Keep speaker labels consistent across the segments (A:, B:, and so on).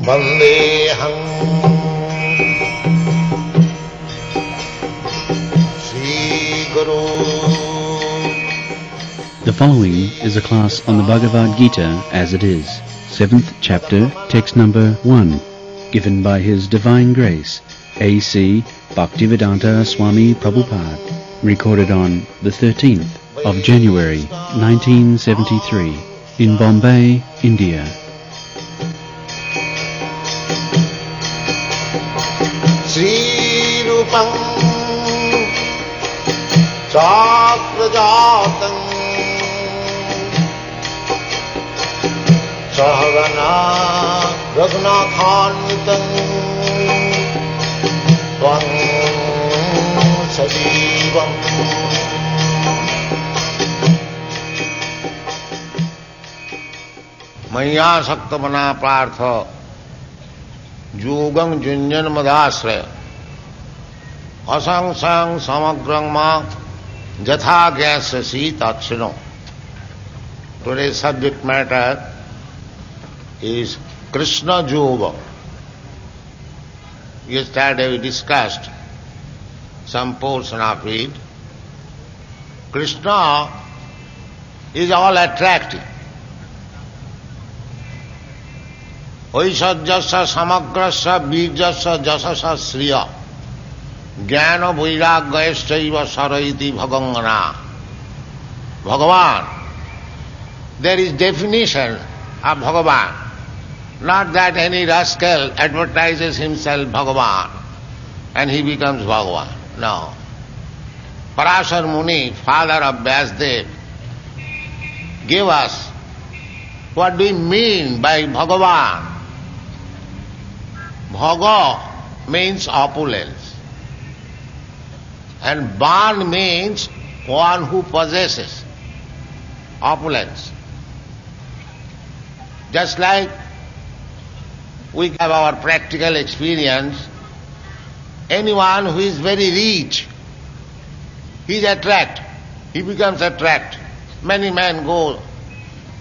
A: Vandeham Sri Guru.
B: The following is a class on the Bhagavad Gita as it is, 7th chapter, text number 1, given by His Divine Grace, A.C. Bhaktivedanta Swami Prabhupada, recorded on the 13th of January 1973 in Bombay, India.
A: Sri Rupam Chakrajatam Sahagana Raghunathanvitam Tvam Sajivam Maya Saktamana Partha Yogam Junjan Madasraya Asangsang Samagrangma Jatha Gyasasi Tatshino. Today's subject matter is Krishna Yoga. Yesterday we discussed some portion of it. Krishna is all attractive. Vaishajyasya samagrasya bijasya jasasya sriya jnana vairagyayasya saraiti bhagangana. Bhagavan. There is definition of Bhagavan. Not that any rascal advertises himself Bhagavan and he becomes Bhagavan. No. Parashar Muni, father of Vyasdev, gave us what do we mean by Bhagavan. Bhaga means opulence, and Ban means one who possesses opulence. Just like we have our practical experience, anyone who is very rich, he is attracted, he becomes attracted. Many men go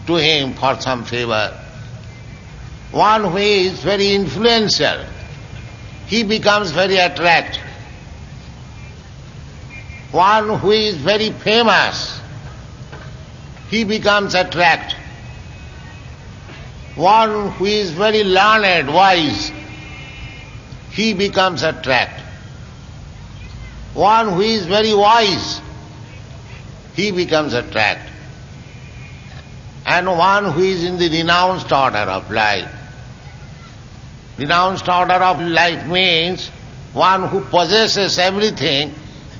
A: to him for some favor. One who is very influential, he becomes very attractive. One who is very famous, he becomes attractive. One who is very learned, wise, he becomes attractive. One who is very wise, he becomes attractive. And one who is in the renounced order of life. Renounced order of life means one who possesses everything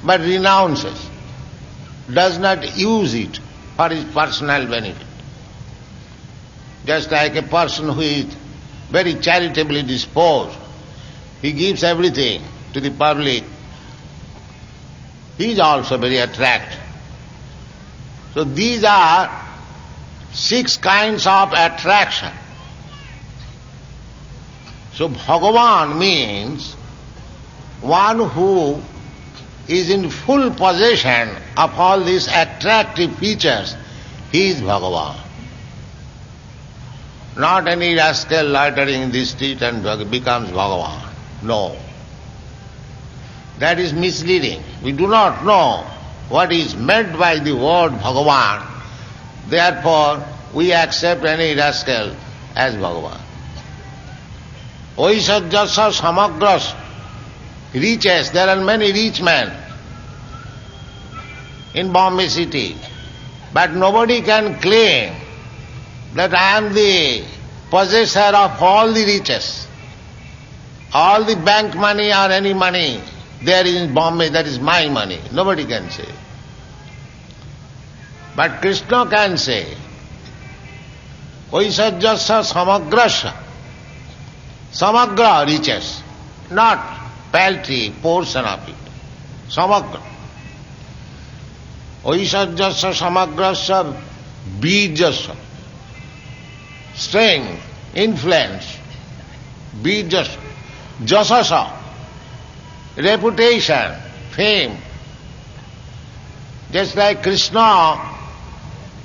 A: but renounces, does not use it for his personal benefit. Just like a person who is very charitably disposed, he gives everything to the public, he is also very attractive. So these are 6 kinds of attraction. So Bhagavan means one who is in full possession of all these attractive features. He is Bhagavan. Not any rascal loitering in the street and becomes Bhagavan. No. That is misleading. We do not know what is meant by the word Bhagavan. Therefore, we accept any rascal as Bhagavan. Vaishajyasya samagras, riches. There are many rich men in Bombay city, but nobody can claim that I am the possessor of all the riches. All the bank money or any money there in Bombay, that is my money. Nobody can say. But Krishna can say, Vaishajyasya samagrasya. Samagra riches, not paltry portion of it. Samagra. Vaishajyasya samagrasya bijasya. Strength, influence, bijasya. Jasasa, reputation, fame. Just like Krishna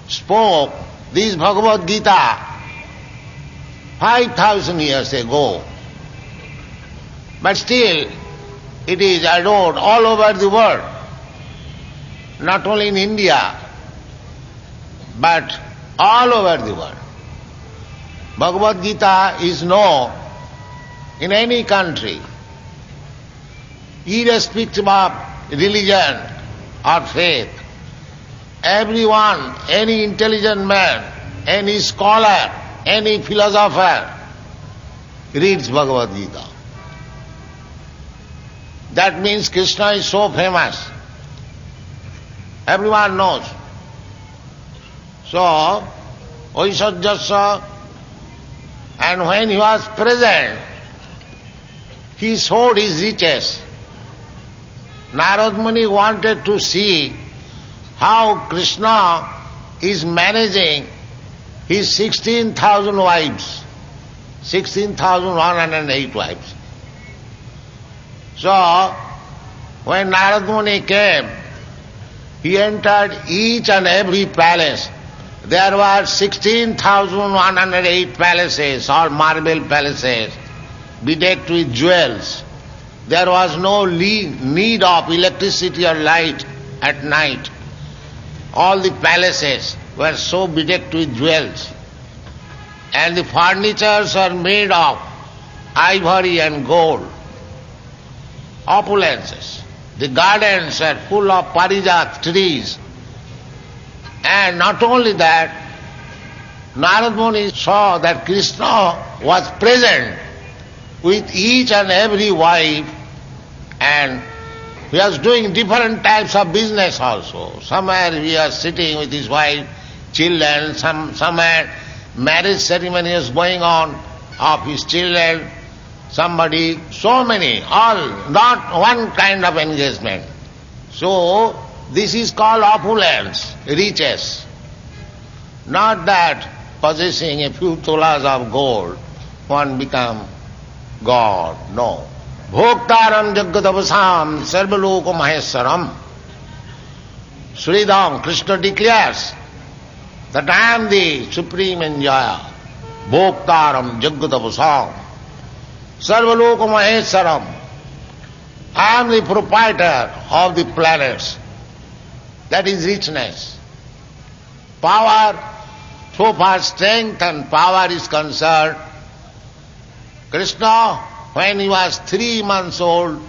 A: spoke this Bhagavad Gita 5,000 years ago. But still, it is adored all over the world, not only in India, but all over the world. Bhagavad Gita is known in any country, irrespective of religion or faith. Everyone, any intelligent man, any scholar, any philosopher reads Bhagavad Gita. That means Krishna is so famous. Everyone knows. So, Vaisajyasya, and when he was present, he showed his riches. Narad Muni wanted to see how Krishna is managing his 16,000 wives, 16,108 wives. So, when Narad Muni came, he entered each and every palace. There were 16,108 palaces, all marble palaces, bedecked with jewels. There was no need of electricity or light at night. All the palaces were so bedecked with jewels. And the furnitures are made of ivory and gold. Opulences. The gardens are full of parijat trees. And not only that, Narad Muni saw that Krishna was present with each and every wife, and he was doing different types of business also. Somewhere he was sitting with his wife, children, somewhere marriage ceremony was going on of his children, somebody, so many, all, not one kind of engagement. So, this is called opulence, riches. Not that possessing a few tolas of gold, one become God, no. Bhoktaram jagatavasam sarvaloko maheswaram. Sridham, Krishna declares that I am the supreme enjoyer. Bhoktaram jagatavasam sarvaloko maheswaram. I am the proprietor of the planets. That is richness. Power, so far strength and power is concerned, Krishna, when he was 3 months old,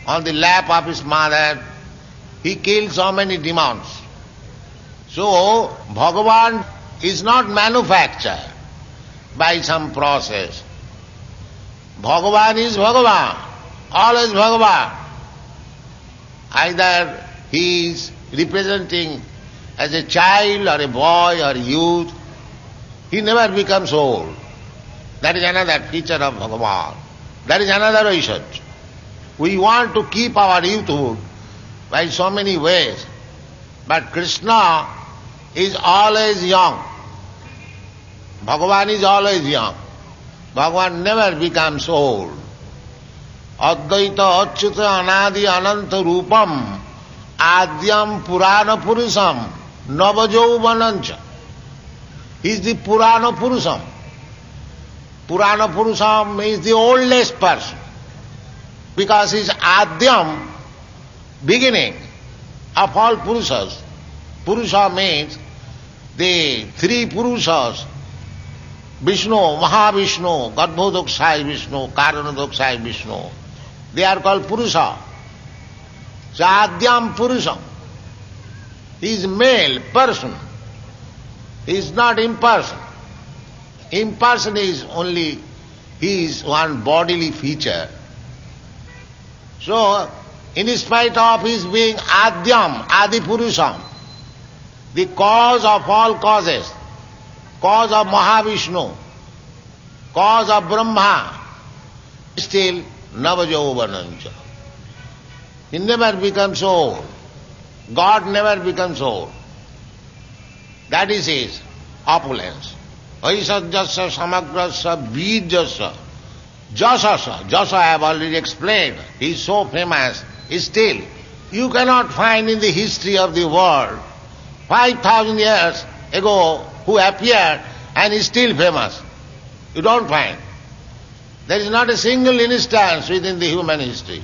A: on the lap of his mother, he killed so many demons. So, Bhagavan is not manufactured by some process. Bhagavan is Bhagavan, always Bhagavan. Either he is representing as a child or a boy or youth, he never becomes old. That is another feature of Bhagavan. That is another Vaishajya. We want to keep our youthhood by so many ways, but Krishna is always young. Bhagavan is always young. Bhagavan never becomes old. Advaita achyuta anadi ananta rupam adyam purana purusam navajauvanancha. He is the purana purusam. Purana purusam means the oldest person, because he is adyam, beginning of all purusas. Purusha means the 3 purushas, Vishnu, Mahavishnu, Garbhodakshay Vishnu, Karanadokshay Vishnu. They are called Purusha. So Adyam Purusham. He is male person. He is not imperson. Imperson is only, he is one bodily feature. So, in spite of his being Adyam, Adi Purusham, the cause of all causes, cause of Mahavishnu, cause of Brahma, still Navajauvanancha. He never becomes old. God never becomes old. That is his opulence. Vaisajyasya samagrasya bijasya jasasya. Jasa I have already explained. He is so famous. Still, you cannot find in the history of the world 5,000 years ago who appeared and is still famous. You don't find. There is not a single instance within the human history.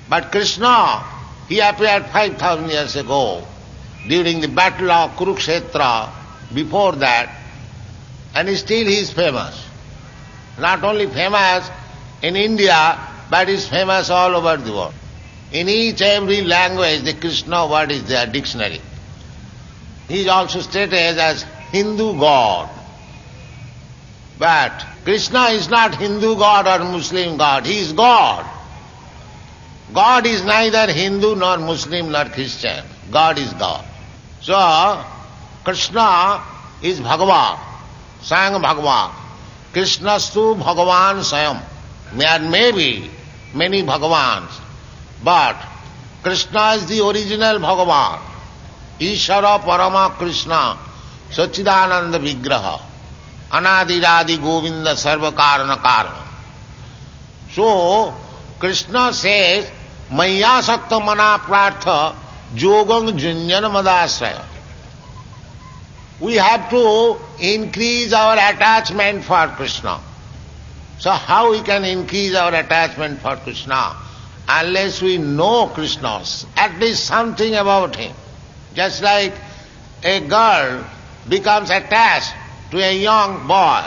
A: But Krishna, he appeared 5,000 years ago during the battle of Kurukshetra, before that, and still he is famous. Not only famous in India, but is famous all over the world. In each every language the Krishna word is there, dictionary. He is also stated as Hindu god. But Krishna is not Hindu god or Muslim god, he is God. God is neither Hindu nor Muslim nor Christian. God is God. So, Krishna is Bhagavan, Swayam Bhagavan. Krishnastu Bhagavan Swayam. There may be many Bhagavans, but Krishna is the original Bhagavan. Ishara Parama Krishna, Sachidananda Vigraha, Anadiradi Govinda Sarva Karana Karana. So, Krishna says, Maya Sakta Mana Prartha Jogam Junjana Madasraya. We have to increase our attachment for Krishna. So how we can increase our attachment for Krishna? Unless we know Krishna, at least something about him. Just like a girl becomes attached to a young boy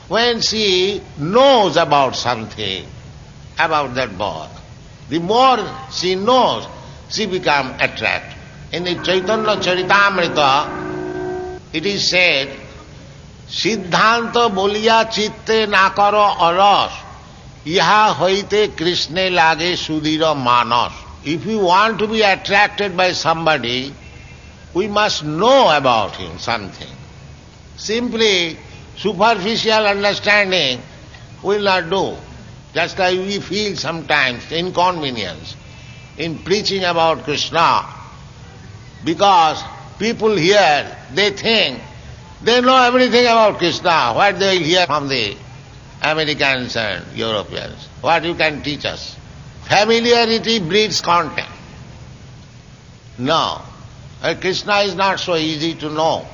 A: when she knows about something, about that boy. The more she knows, she becomes attracted. In the Chaitanya Charitamrita, it is said, Siddhanta boliya chitte nakaro aras, yaha hoite Krishne lage sudhira manas. If you want to be attracted by somebody, we must know about him something. Simply superficial understanding will not do. Just like we feel sometimes inconvenience in preaching about Krishna, because people here, they think they know everything about Krishna. What they will hear from the Americans and Europeans? What you can teach us? Familiarity breeds contempt. No. Krishna is not so easy to know.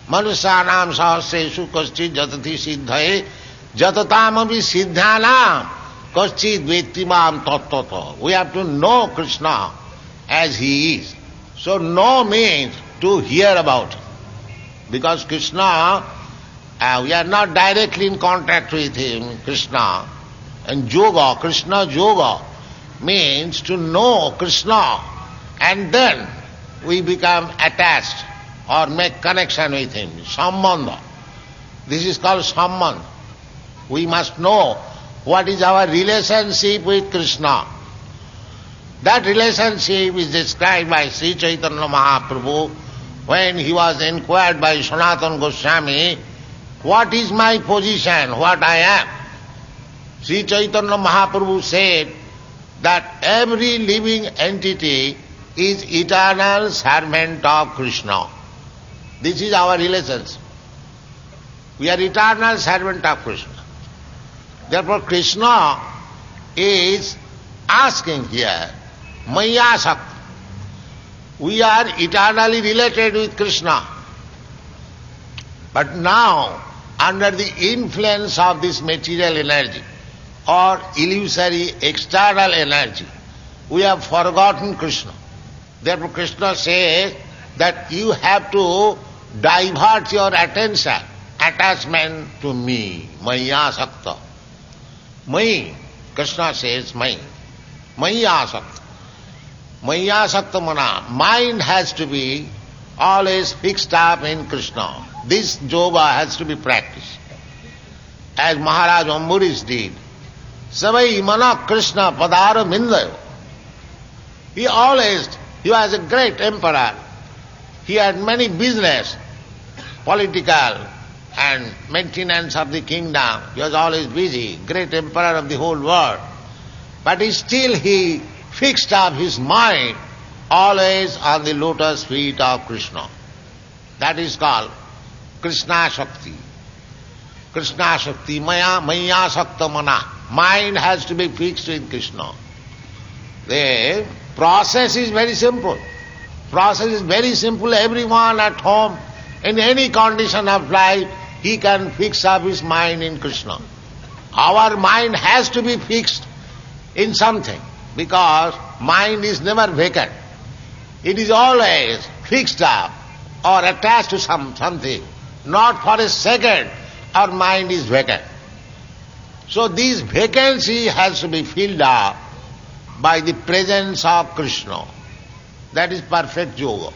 A: Manusyanam sahasreshu kaschid jatati siddhaye jatatamabhi siddhanam kaschid vettimam tattvato. We have to know Krishna as he is. So know means to hear about him. Because Krishna, we are not directly in contact with him, Krishna. And yoga, Krishna yoga, means to know Krishna, and then we become attached or make connection with him. Sambandha. This is called sambandha. We must know what is our relationship with Krishna. That relationship is described by Sri Chaitanya Mahaprabhu when he was inquired by Sanatana Goswami, what is my position, what I am? Sri Chaitanya Mahaprabhu said that every living entity is eternal servant of Krishna. This is our relationship. We are eternal servant of Krishna. Therefore Krishna is asking here, Maya Sakta. We are eternally related with Krishna. But now, under the influence of this material energy or illusory external energy, we have forgotten Krishna. Therefore Krishna says that you have to divert your attention, attachment to me, Maya Sakta. Mai, Krishna says Mai, Maya Sakta. Maya Sakta Mana, mind has to be always fixed up in Krishna. This yoga has to be practiced. As Maharaj Ambarish did. Savai Mana Krishna Padara Mindayo. He was a great emperor. He had many business, political and maintenance of the kingdom. He was always busy, great emperor of the whole world. But he fixed up his mind always on the lotus feet of Krishna. That is called Krishna Shakti. Krishna Shakti, Maya Sakta Mana. Mind has to be fixed with Krishna. The process is very simple. Process is very simple. Everyone at home, in any condition of life, he he can fix up his mind in Krishna. Our mind has to be fixed in something, because mind is never vacant. It is always fixed up or attached to something. Not for a second our mind is vacant. So this vacancy has to be filled up by the presence of Krishna. That is perfect yoga.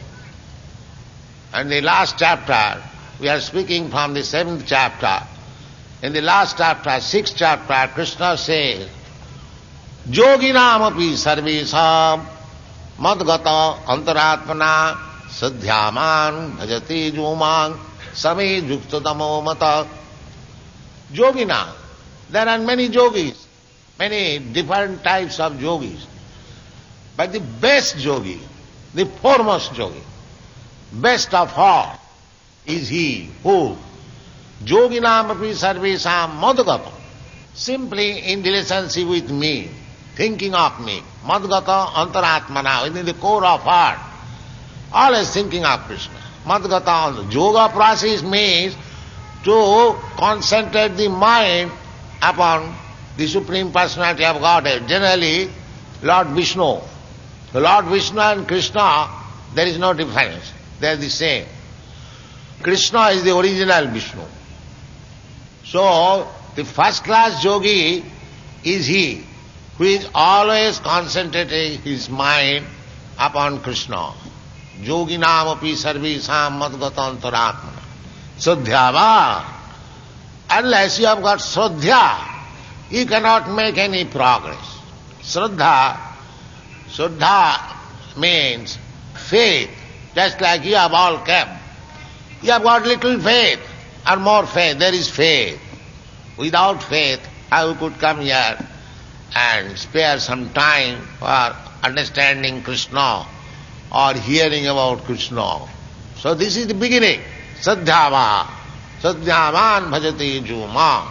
A: And the last chapter, we are speaking from the 7th chapter. In the last chapter, 6th chapter, Krishna says, Yoginam api sarvesam madgata antaratmana sadhyaman bhajati jomang same juktadamo mata. Yogina, there are many yogis, many different types of yogis. But the best yogi, the foremost yogi, best of all, is he who yoginam api sarvesam madgata, simply in relationship with me, thinking of me, madgata antaratmana, within the core of heart, always thinking of Krishna. Madgata, yoga process means to concentrate the mind upon the Supreme Personality of Godhead, generally Lord Vishnu. The Lord Vishnu and Krishna, there is no difference. They are the same. Krishna is the original Vishnu. So, the first class yogi is he who is always concentrating his mind upon Krishna. Yoginam api sarvesam madgata antaratmana. Sradhyava. Unless you have got Sradhya, you cannot make any progress. Shraddha means faith, just like you have all kept. You have got little faith or more faith. There is faith. Without faith, how you could come here and spare some time for understanding Krishna or hearing about Krishna? So this is the beginning. Sadhyava. Sadhyavan bhajati juma.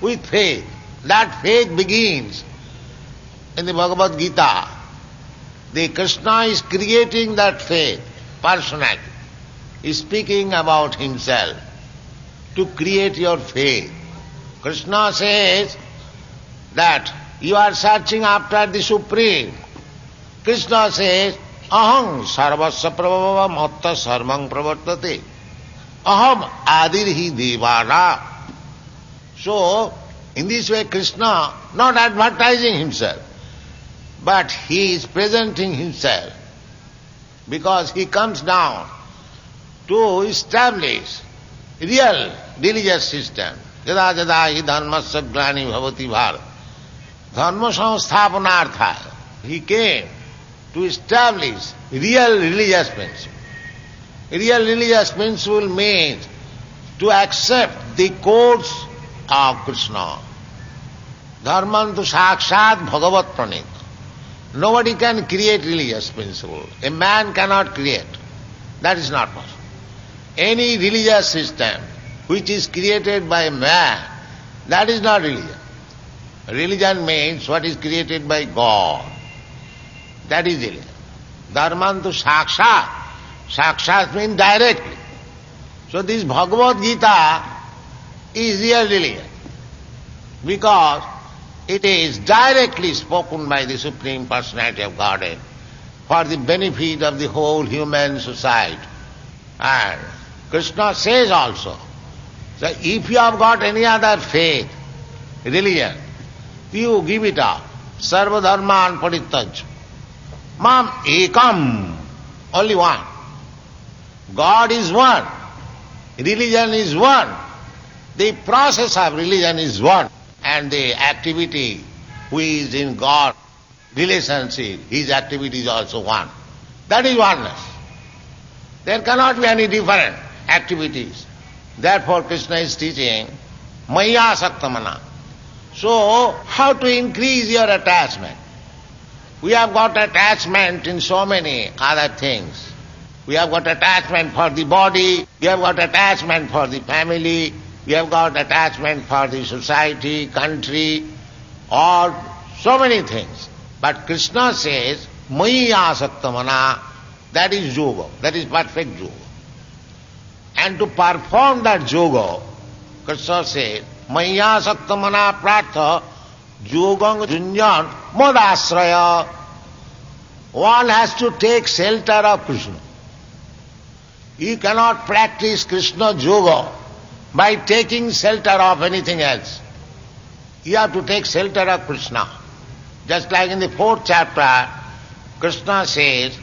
A: With faith. That faith begins in the Bhagavad Gita. The Krishna is creating that faith personally. He is speaking about himself to create your faith. Krishna says that you are searching after the Supreme. Krishna says, Aham sarvasya prabhava matta sarvang pravartate. Aham adirhi devana. So, in this way Krishna not advertising himself, but he is presenting himself, because he comes down to establish real religious system. Jada jada hi dharmasya glani bhavati bharat. Dharma samsthapanartha. He came to establish real religious principle. Real religious principle means to accept the codes of Krishna. Dharmantu sakshat bhagavat pranita. Nobody can create religious principle. A man cannot create. That is not possible. Any religious system which is created by a man, that is not religion. Religion means what is created by God. That is religion. Dharmantu sakshat. Sakshat means directly. So this Bhagavad Gita is real religion, because it is directly spoken by the Supreme Personality of Godhead for the benefit of the whole human society. And Krishna says also that if you have got any other faith, religion, you give it up. Sarva dharman parittaj. Mam ekam. Only one. God is one. Religion is one. The process of religion is one. And the activity who is in God relationship, his activity is also one. That is oneness. There cannot be any different activities. Therefore Krishna is teaching Maya Saktamana. So, how to increase your attachment? We have got attachment in so many other things. We have got attachment for the body, we have got attachment for the family, we have got attachment for the society, country, or so many things. But Krishna says, Maya Saktamana, that is yoga, that is perfect yoga. And to perform that yoga, Krishna said, Maya saktamana pratha yogang junjan modasraya. One has to take shelter of Krishna. You cannot practice Krishna yoga by taking shelter of anything else. You have to take shelter of Krishna. Just like in the 4th chapter, Krishna says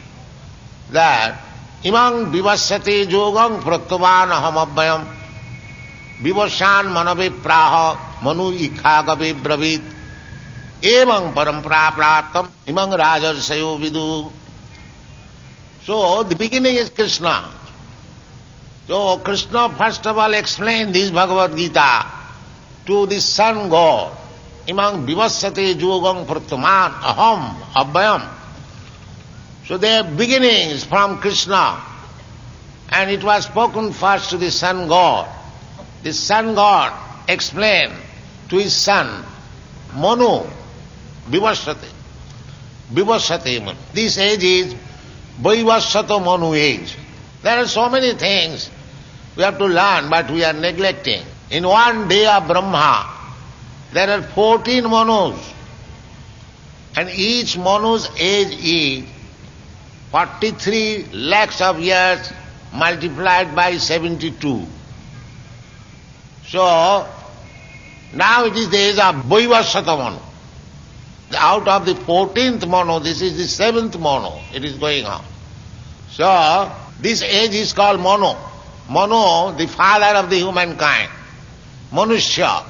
A: that imang vivassate yogam praktavan ahamabhyam vivashan manavipraha manu ikhagavi bravit emang parampara pratam imang rajarsayo vidu. So the beginning is Krishna. So Krishna first of all explained this Bhagavad Gita to the sun god. Imang vivassate yogam praktaman aham abhyam. So their beginning is from Krishna. And it was spoken first to the sun god. The sun god explained to his son, Manu, vivassate. Vivassate Manu. This age is Vaivassato Manu age. There are so many things we have to learn, but we are neglecting. In one day of Brahma, there are 14 Manus. And each Manu's age is 43 lakhs of years multiplied by 72. So, now it is the age of Vaivassato Manu. Out of the 14th Manu, this is the 7th Manu, it is going on. So, this age is called Manu. Manu, the father of the humankind. Manusya.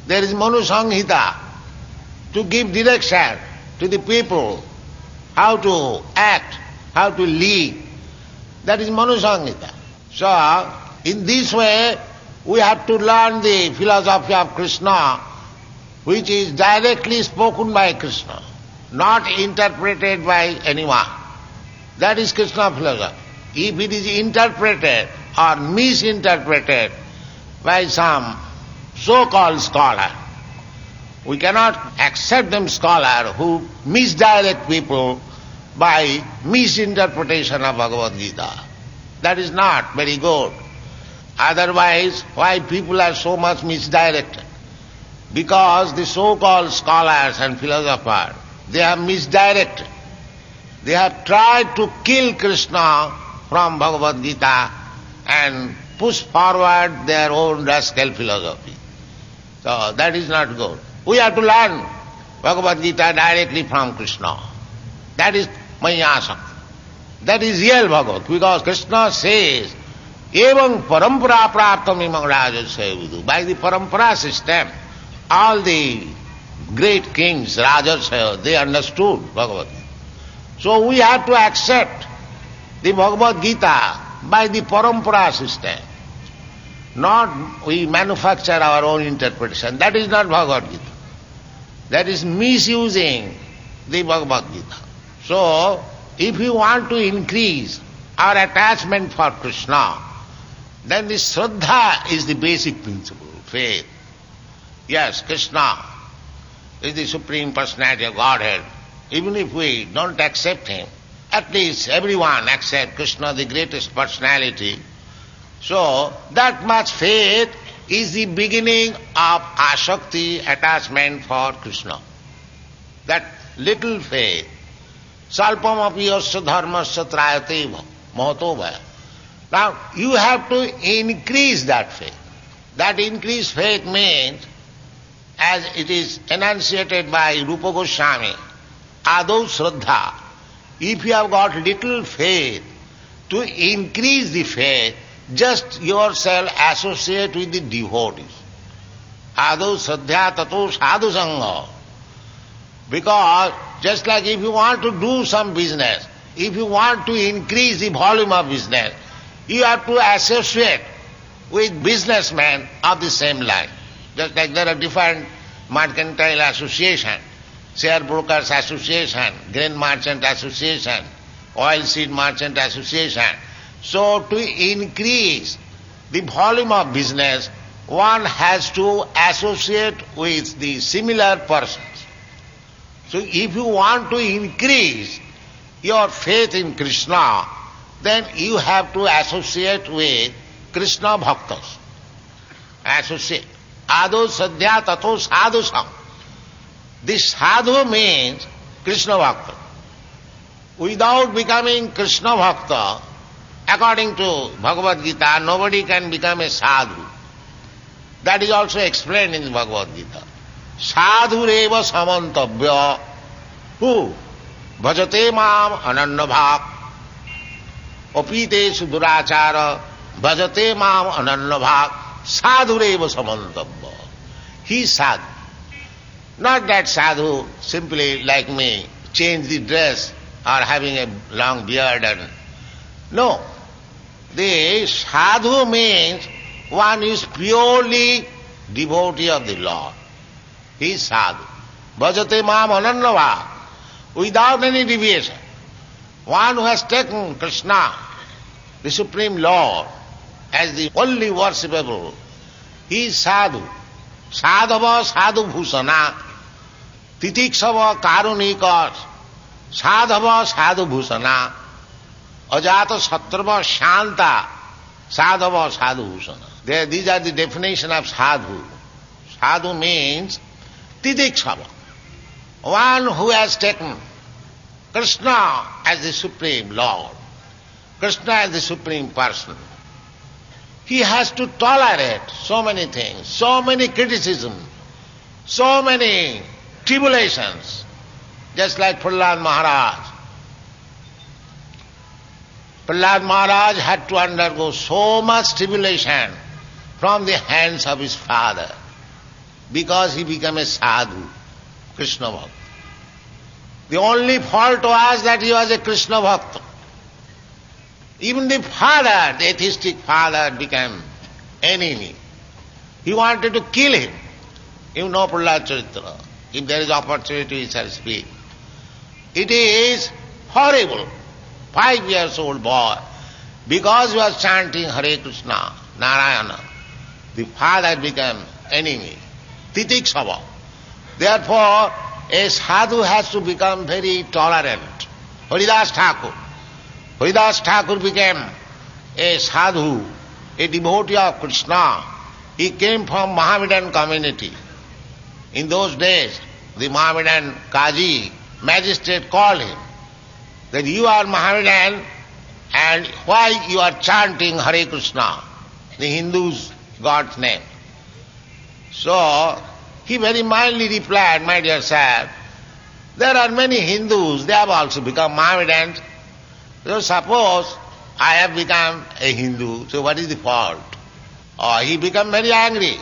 A: There is Manu Sanghita to give direction to the people, how to act, how to live. That is Manu Sanghita. So, in this way, we have to learn the philosophy of Krishna, which is directly spoken by Krishna, not interpreted by anyone. That is Krishna philosophy. If it is interpreted or misinterpreted by some so-called scholar, we cannot accept them scholar who misdirect people by misinterpretation of Bhagavad Gita. That is not very good. Otherwise, why people are so much misdirected? Because the so-called scholars and philosophers, they have misdirected. They have tried to kill Krishna from Bhagavad Gita and push forward their own rascal philosophy. So that is not good. We have to learn Bhagavad Gita directly from Krishna. That is Mayasam. That is real Bhagavad, because Krishna says, Evang parampara praptam imang rajasya vidu. By the parampara system, all the great kings, rajasya, they understood Bhagavad Gita. So we have to accept the Bhagavad Gita by the parampara system. Not we manufacture our own interpretation. That is not Bhagavad Gita. That is misusing the Bhagavad Gita. So, if we want to increase our attachment for Krishna, then the Shraddha is the basic principle, faith. Yes, Krishna is the Supreme Personality of Godhead. Even if we don't accept Him, at least everyone accepts Krishna, the greatest personality. So, that much faith is the beginning of asakti, attachment for Krishna. That little faith, salpam api yasya dharmasya trayate mahato bhaya. Now, you have to increase that faith. That increased faith means, as it is enunciated by Rupa Goswami, adau shraddha. If you have got little faith, to increase the faith, just yourself associate with the devotees. Adau shraddha tato sadhu sangha. Because just like if you want to do some business, if you want to increase the volume of business, you have to associate with businessmen of the same line. Just like there are different mercantile associations, share brokers association, grain merchant association, oil seed merchant association. So to increase the volume of business, one has to associate with the similar persons. So if you want to increase your faith in Krishna, then you have to associate with Krishna Bhaktas. associate. Ado sadhya tato sadhu sam. This sadhu means Krishna Bhakta. Without becoming Krishna Bhakta, according to Bhagavad Gita, nobody can become a sadhu. That is also explained in Bhagavad Gita. Sadhu reva samantabhya. Who? Bhajate mam anannabhak. Opite sudurachara. Bhajate mam anannabhak. Sadhu reva samantabhya. He is sadhu. Not that sadhu simply like me, change the dress or having a long beard and... No. The sadhu means one is purely devotee of the Lord. He is sadhu. Bhajate mam anannava. Without any deviation. One who has taken Krishna, the Supreme Lord, as the only worshipable, he is sadhu. Sadhava sadhu bhusana. Titikshava karunika. Sadhava sadhu bhusana. Ajata satrava shanta. Sadhava sadhu bhusana. These are the definition of sadhu. Sadhu means titikshava. One who has taken Krishna as the Supreme Lord, Krishna as the Supreme Person. He has to tolerate so many things, so many criticisms, so many tribulations, just like Prahlad Maharaj. Prahlad Maharaj had to undergo so much tribulation from the hands of his father because he became a sadhu, Krishna Bhakta. The only fault was that he was a Krishna Bhakta. Even the father, the atheistic father, became enemy. He wanted to kill him. You know Prahlad Charitra. If there is opportunity, we shall speak. It is horrible. 5 years old boy, because he was chanting Hare Krishna, Narayana, the father became enemy. Titikshava. Therefore, a sadhu has to become very tolerant. Haridas Thakur. Haridas Thakur became a sadhu, a devotee of Krishna. He came from Mohammedan community. In those days, the Mohammedan Qazi, magistrate, called him that you are Mohammedan and why you are chanting Hare Krishna, the Hindus' God's name. So, he very mildly replied, my dear sir, there are many Hindus, they have also become Mohammedans. So suppose I have become a Hindu, so what is the fault? He became very angry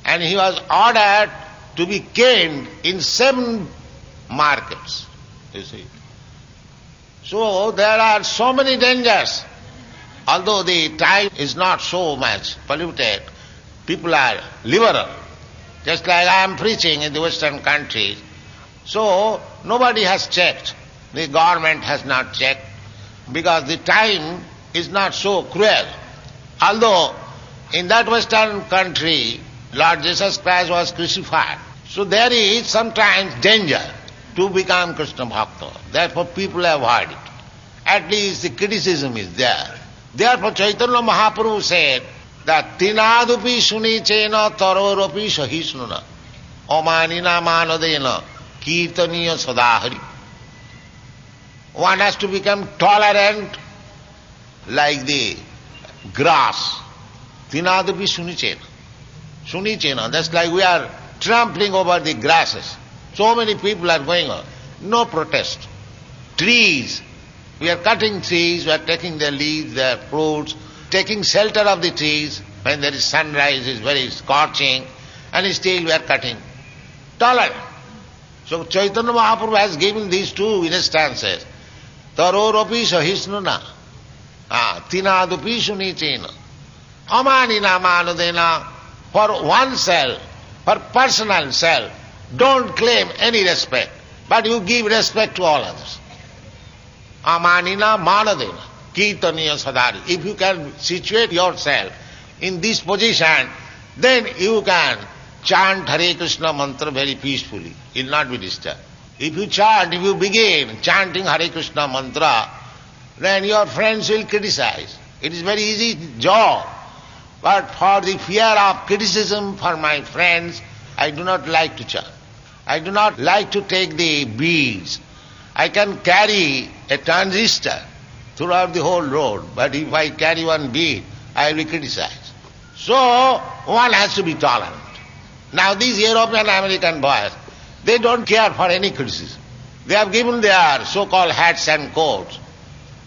A: and he was ordered to be caned in 7 markets, you see. So there are so many dangers. Although the time is not so much polluted, people are liberal. Just like I am preaching in the Western countries. So nobody has checked. The government has not checked because the time is not so cruel. Although in that Western country, Lord Jesus Christ was crucified. So there is sometimes danger to become Krishna Bhakta. Therefore people avoid it. At least the criticism is there. Therefore Chaitanya Mahaprabhu said that Tinadupi Sunichena Taroropi Sahisnuna Omanina Manadena Kirtaniya Sadahari. One has to become tolerant like the grass. Tinadupi Sunichena. Sunichena, that's like we are trampling over the grasses. So many people are going on. No protest. Trees. We are cutting trees, we are taking their leaves, their fruits, taking shelter of the trees when there is sunrise, is very scorching, and still we are cutting. Tolerant. So Chaitanya Mahaprabhu has given these 2 instances. Taroropi sahisnuna, tinadupi sunichena, amanina manudena. For oneself, for personal self, don't claim any respect, but you give respect to all others. Amanina manadena, kirtaniya sadari. If you can situate yourself in this position, then you can chant Hare Krishna mantra very peacefully. It will not be disturbed. If you begin chanting Hare Krishna mantra, then your friends will criticize. It is very easy job. But for the fear of criticism for my friends, I do not like to chant. I do not like to take the beads. I can carry a transistor throughout the whole road, but if I carry one bead, I will be criticized. So, one has to be tolerant. Now these European American boys, they don't care for any criticism. They have given their so-called hats and coats,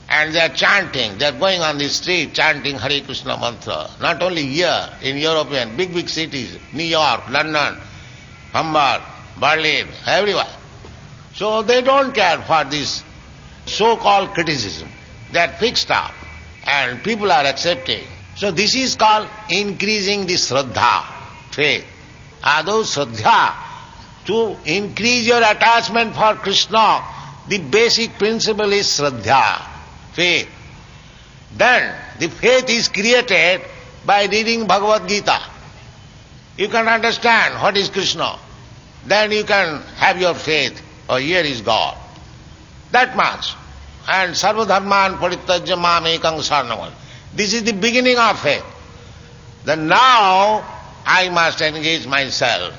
A: and they are chanting, they are going on the street chanting Hare Krishna mantra. Not only here, in European, big cities, New York, London, Hamburg, Berlin, everywhere. So they don't care for this so-called criticism. They are fixed up, and people are accepting. So this is called increasing the Shraddha, faith. Those Shraddha, to increase your attachment for Krishna, the basic principle is Shraddha, faith. Then the faith is created by reading Bhagavad Gita. You can understand what is Krishna. Then you can have your faith. Oh, here is God. That much. And sarva dharman parityajya mam ekam saranam. This is the beginning of faith. Then now I must engage myself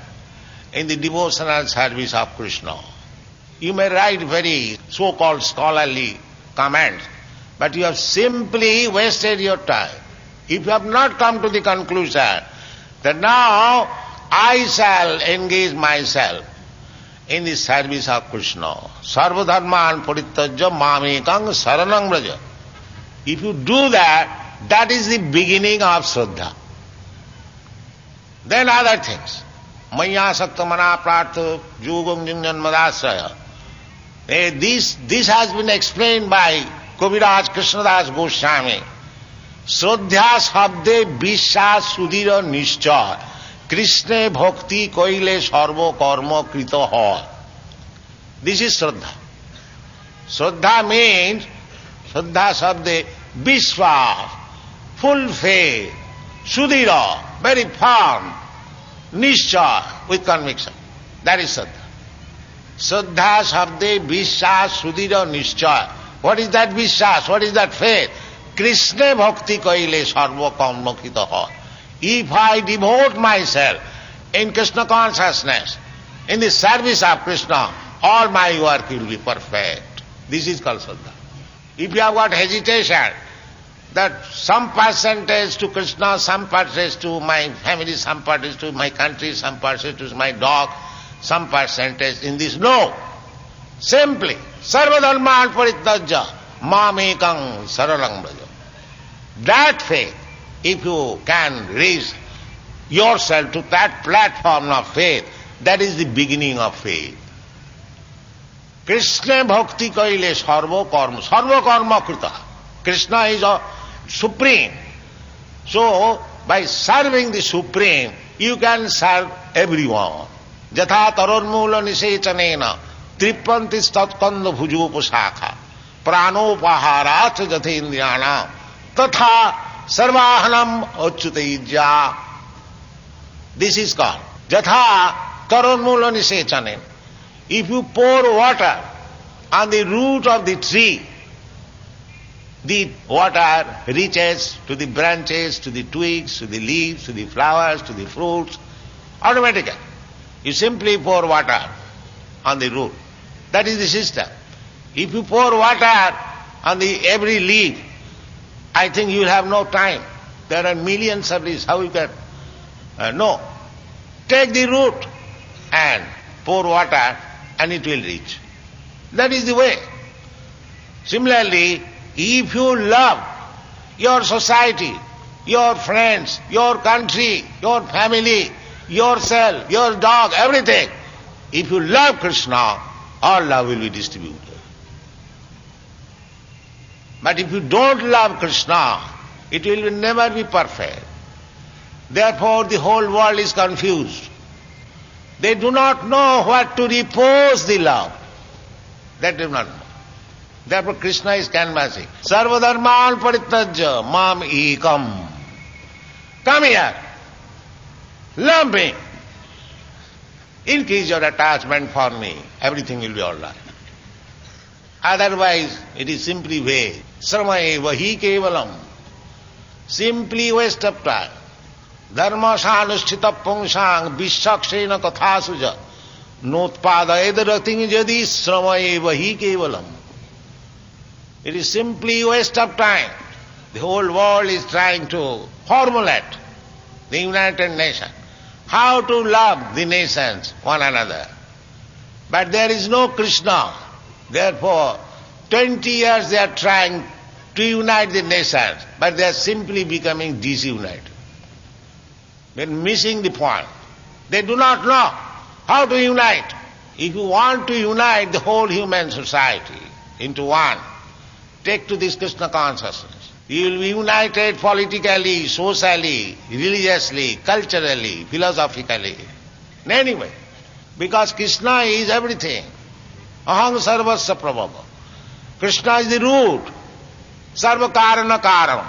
A: in the devotional service of Krishna. You may write very so-called scholarly comments, but you have simply wasted your time. If you have not come to the conclusion that now I shall engage myself in the service of Krishna, sarva dharman parityajya mam ekam saranam vraja. If you do that, that is the beginning of Shraddha. Then other things. Maya sakta mana prartha yogam jinjan madasraya. This has been explained by Kaviraj Krishnadas Goswami. Shraddha sabde বিশ্বাস সুদৃঢ় নিশ্চয় কৃষ্ণে ভক্তি কইলে সর্বকর্ম কৃত হয়. This is Shraddha. Shraddha means, Shraddha sabde Vishwas, full faith, Sudhira, very firm, Nishcha, with conviction. That is Shraddha. Shraddha sabde Vishwas, Sudhira, Nishcha. What is that Vishwas? What is that faith? Krishna bhakti kaile sarva karma kita hai. If I devote myself in Krishna consciousness, in the service of Krishna, all my work will be perfect. This is called Shraddha. If you have got hesitation, that some percentage to Krishna, some percentage to my family, some percentage to my country, some percentage to my dog, some percentage in this, no. Simply, sarva dharman parityajya mam ekam saranam vraja. That faith, if you can raise yourself to that platform of faith, that is the beginning of faith. Krishna bhakti kaile sarva karma krita. Krishna is a supreme. So, by serving the supreme, you can serve everyone. Jatha taronmula nisechanena tripanti statkanda bhujopasakha pranopaharat jathe indriyana tatha sarvahanam achyutaijya. This is called Jatha taronmula nisechanena. If you pour water on the root of the tree, the water reaches to the branches, to the twigs, to the leaves, to the flowers, to the fruits, automatically. You simply pour water on the root. That is the system. If you pour water on the every leaf, I think you will have no time. There are millions of leaves. How you can? No. Take the root and pour water and it will reach. That is the way. Similarly, if you love your society, your friends, your country, your family, yourself, your dog, everything, if you love Krishna, all love will be distributed. But if you don't love Krishna, it will never be perfect. Therefore, the whole world is confused. They do not know what to repose the love. They do not know. Therefore, Krishna is canvassing. Sarva dharman parityajya mam ekam. Come here. Love me. Increase your attachment for me. Everything will be all right. Otherwise, it is simply vain. Sarva eva hi kevalam. Simply waste of time. Dharma sanusthita pungsang vishaksena kathasuja notpadayedarating jadi sramayevahi kevalam. It is simply waste of time. The whole world is trying to formulate the United Nations, how to love the nations one another. But there is no Krishna. Therefore, 20 years they are trying to unite the nations, but they are simply becoming disunited. They are missing the point. They do not know how to unite. If you want to unite the whole human society into one, take to this Krishna consciousness. You will be united politically, socially, religiously, culturally, philosophically, in any way. Because Krishna is everything. Aham sarvasya prabhava. Krishna is the root. Sarva karana karanam.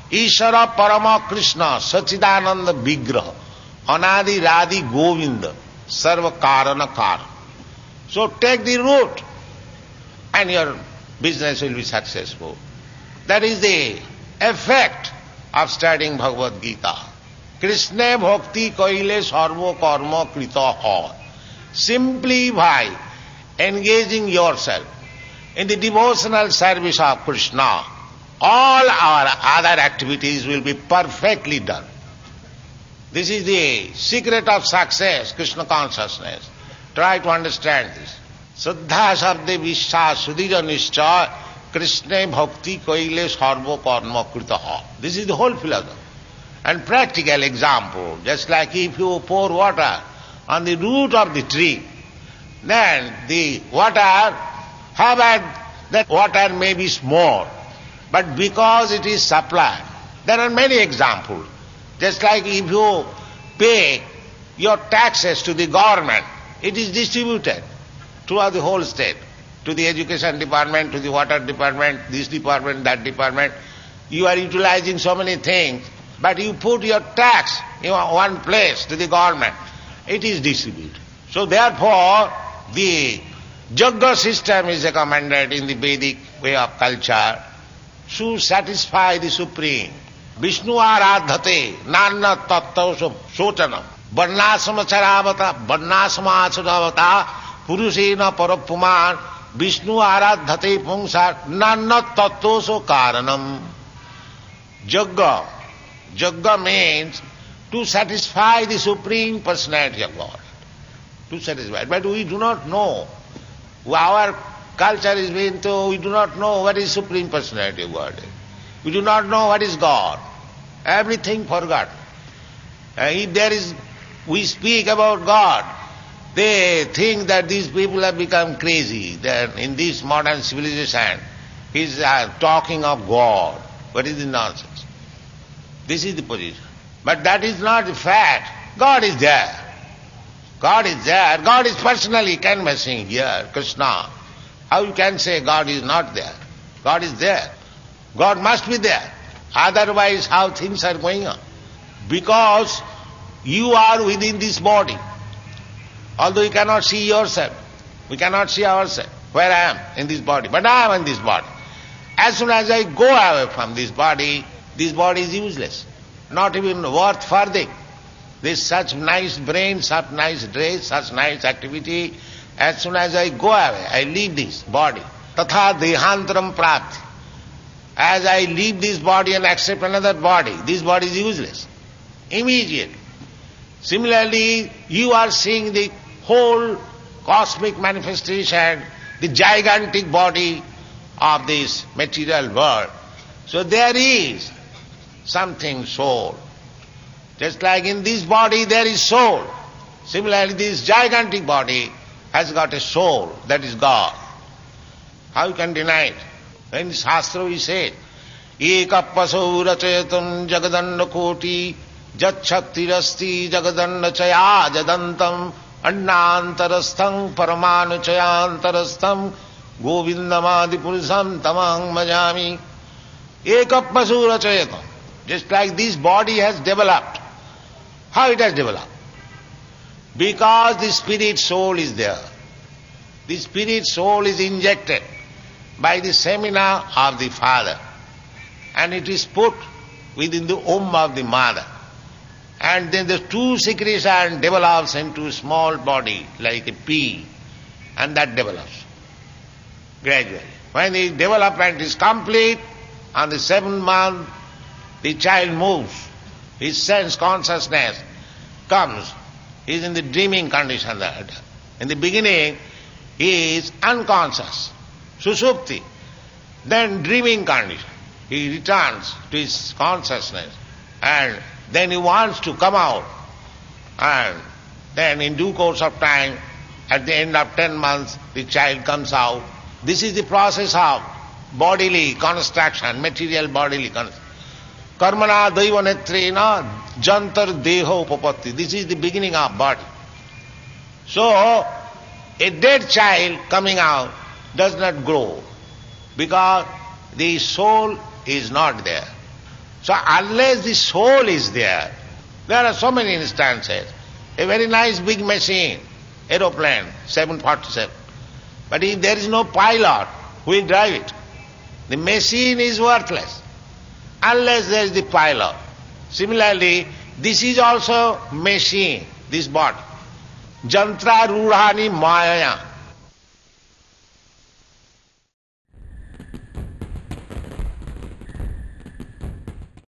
A: Ishara parama Krishna, Sachidananda vigraha. Anadi Radhi Govinda. Sarva karana karanam. So take the root and your business will be successful. That is the effect of studying Bhagavad Gita. Krishna bhakti kaile sarva karma krita hai. Simply by engaging yourself in the devotional service of Krishna, all our other activities will be perfectly done. This is the secret of success, Krishna consciousness. Try to understand this. Saddha sabde vishwas sudhira nishcha Krishna bhakti kaile sarva karma krita hai. This is the whole philosophy. And practical example, just like if you pour water on the root of the tree, then the water, how bad that water may be small, but because it is supplied. There are many examples. Just like if you pay your taxes to the government, it is distributed throughout the whole state, to the education department, to the water department, this department, that department. You are utilizing so many things, but you put your tax in one place to the government, it is distributed. So therefore, the Yajna system is recommended in the Vedic way of culture to satisfy the Supreme. Vishnu aradhate nanna tattva sotanam varnasama charavata purusena parapuman Vishnu aradhate pungsat nanna tattva karanam. Yajna means to satisfy the Supreme Personality of God. To satisfy. But we do not know. Our culture is being told, we do not know what is Supreme Personality of God. We do not know what is God. Everything forgot. If we speak about God, they think that these people have become crazy. That in this modern civilization, he's talking of God. What is the nonsense? This is the position. But that is not the fact. God is there. God is there. God is personally canvassing here, Krishna. How you can say God is not there? God is there. God must be there. Otherwise, how things are going on? Because you are within this body. Although you cannot see yourself, we cannot see ourselves, where I am in this body. But I am in this body. As soon as I go away from this body is useless. Not even worth farthing. There's such nice brain, such nice dress, such nice activity. As soon as I go away, I leave this body. Tatha dehantaram prapti. As I leave this body and accept another body, this body is useless. Immediately. Similarly, you are seeing the whole cosmic manifestation, the gigantic body of this material world. So there is something soul. Just like in this body there is soul. Similarly, this gigantic body has got a soul, that is God. How you can deny it? In Shastra we say, Ekapasau rachayatam jagadanda koti jachaktirasti jagadanda chaya jadantam annantarastham paramanu chayantarastham govindamadi purusam tamang majami. Ekapasau rachayatam. Just like this body has developed. How it has developed? Because the spirit soul is there. The spirit soul is injected by the semina of the father, and it is put within the womb of the mother. and then the two secretion develops into a small body like a pea, and that develops gradually. When the development is complete, on the 7th month, the child moves, his sense consciousness comes, he is in the dreaming condition. In the beginning, he is unconscious, susupti, then dreaming condition. He returns to his consciousness, and then he wants to come out, and then in due course of time, at the end of 10 months, the child comes out. This is the process of bodily construction, material bodily construction. Karmana daiva netrena jantar deho upapatti. This is the beginning of body. So, a dead child coming out does not grow because the soul is not there. So unless the soul is there are so many instances. A very nice big machine, aeroplane, 747. But if there is no pilot, who will drive it? The machine is worthless unless there is the pilot. Similarly, this is also machine, this body. Jantra rudhani mayaya.